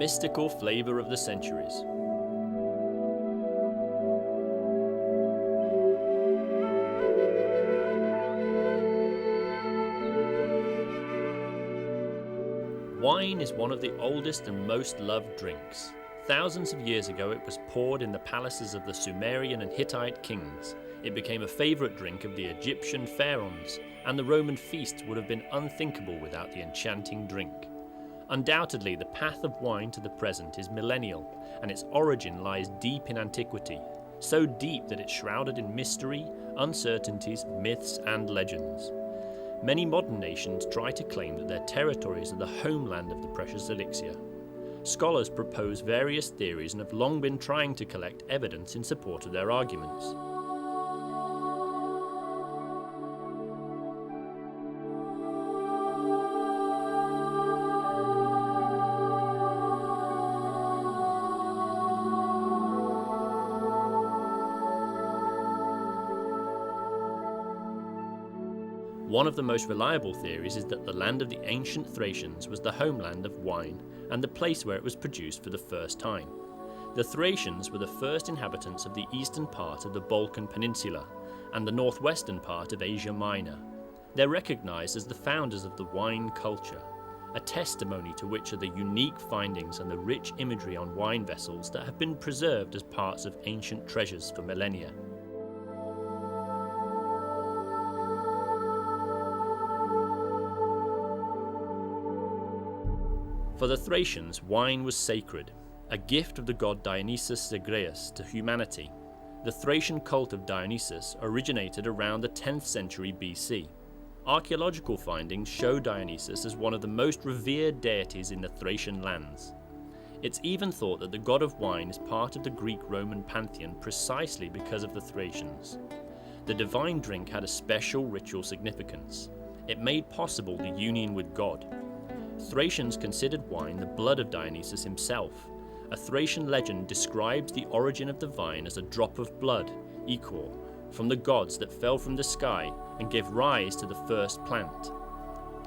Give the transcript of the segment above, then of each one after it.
mystical flavour of the centuries. Wine is one of the oldest and most loved drinks. Thousands of years ago it was poured in the palaces of the Sumerian and Hittite kings. It became a favourite drink of the Egyptian pharaohs, and the Roman feasts would have been unthinkable without the enchanting drink. Undoubtedly, the path of wine to the present is millennial, and its origin lies deep in antiquity, so deep that it's shrouded in mystery, uncertainties, myths and legends. Many modern nations try to claim that their territories are the homeland of the precious elixir. Scholars propose various theories and have long been trying to collect evidence in support of their arguments. One of the most reliable theories is that the land of the ancient Thracians was the homeland of wine and the place where it was produced for the first time. The Thracians were the first inhabitants of the eastern part of the Balkan Peninsula and the northwestern part of Asia Minor. They're recognised as the founders of the wine culture, a testimony to which are the unique findings and the rich imagery on wine vessels that have been preserved as parts of ancient treasures for millennia. For the Thracians, wine was sacred, a gift of the god Dionysus Zagreus to humanity. The Thracian cult of Dionysus originated around the 10th century BC. Archaeological findings show Dionysus as one of the most revered deities in the Thracian lands. It's even thought that the god of wine is part of the Greek-Roman pantheon precisely because of the Thracians. The divine drink had a special ritual significance. It made possible the union with God. Thracians considered wine the blood of Dionysus himself. A Thracian legend describes the origin of the vine as a drop of blood, ichor, from the gods that fell from the sky and gave rise to the first plant.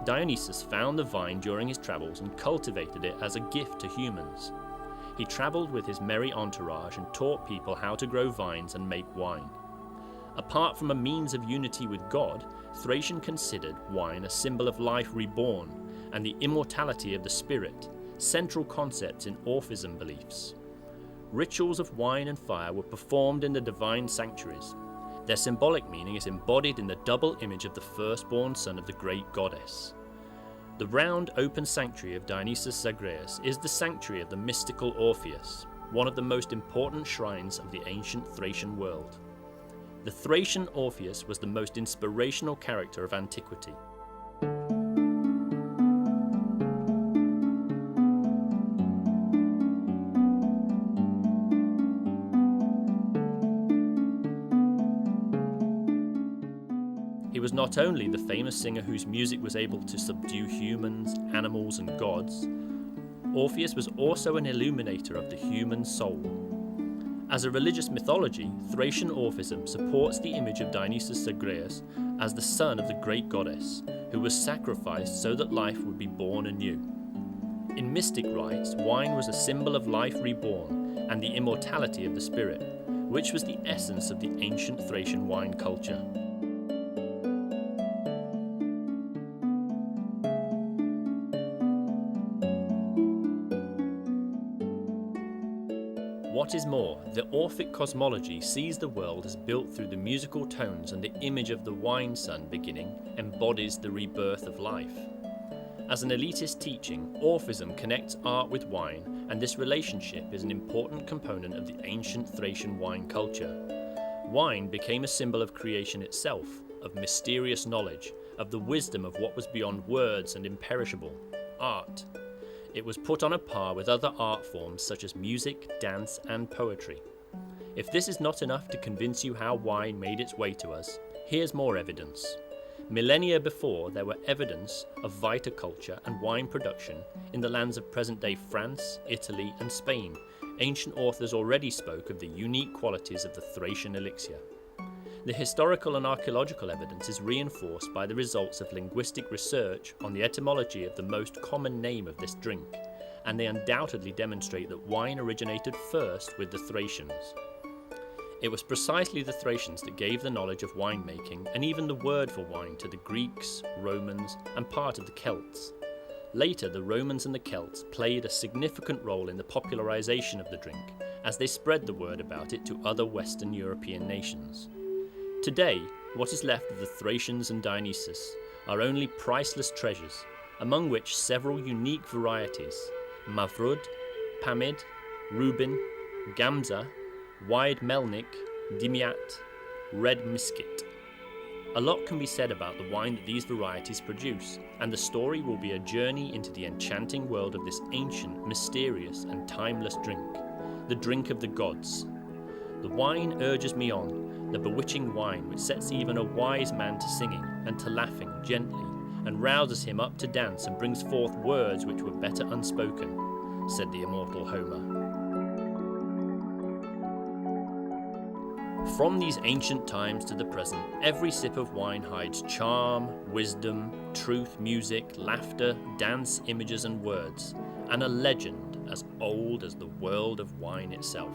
Dionysus found the vine during his travels and cultivated it as a gift to humans. He travelled with his merry entourage and taught people how to grow vines and make wine. Apart from a means of unity with God, Thracian considered wine a symbol of life reborn and the immortality of the spirit, central concepts in Orphism beliefs. Rituals of wine and fire were performed in the divine sanctuaries. Their symbolic meaning is embodied in the double image of the firstborn son of the great goddess. The round, open sanctuary of Dionysus Zagreus is the sanctuary of the mystical Orpheus, one of the most important shrines of the ancient Thracian world. The Thracian Orpheus was the most inspirational character of antiquity. He was not only the famous singer whose music was able to subdue humans, animals, and gods, Orpheus was also an illuminator of the human soul. As a religious mythology, Thracian Orphism supports the image of Dionysus Zagreus as the son of the great goddess, who was sacrificed so that life would be born anew. In mystic rites, wine was a symbol of life reborn and the immortality of the spirit, which was the essence of the ancient Thracian wine culture. What is more, the Orphic cosmology sees the world as built through the musical tones, and the image of the wine sun beginning embodies the rebirth of life. As an elitist teaching, Orphism connects art with wine, and this relationship is an important component of the ancient Thracian wine culture. Wine became a symbol of creation itself, of mysterious knowledge, of the wisdom of what was beyond words and imperishable, art. It was put on a par with other art forms such as music, dance, and poetry. If this is not enough to convince you how wine made its way to us, here's more evidence. Millennia before, there were evidence of viticulture and wine production in the lands of present-day France, Italy, and Spain. Ancient authors already spoke of the unique qualities of the Thracian elixir. The historical and archaeological evidence is reinforced by the results of linguistic research on the etymology of the most common name of this drink, and they undoubtedly demonstrate that wine originated first with the Thracians. It was precisely the Thracians that gave the knowledge of winemaking and even the word for wine to the Greeks, Romans, and part of the Celts. Later, the Romans and the Celts played a significant role in the popularization of the drink, as they spread the word about it to other Western European nations. Today, what is left of the Thracians and Dionysus are only priceless treasures, among which several unique varieties, Mavrud, Pamid, Rubin, Gamza, Wide Melnik, Dimiat, Red Misket. A lot can be said about the wine that these varieties produce, and the story will be a journey into the enchanting world of this ancient, mysterious, and timeless drink, the drink of the gods. The wine urges me on, the bewitching wine which sets even a wise man to singing and to laughing gently, and rouses him up to dance and brings forth words which were better unspoken, said the immortal Homer. From these ancient times to the present, every sip of wine hides charm, wisdom, truth, music, laughter, dance, images and words, and a legend as old as the world of wine itself.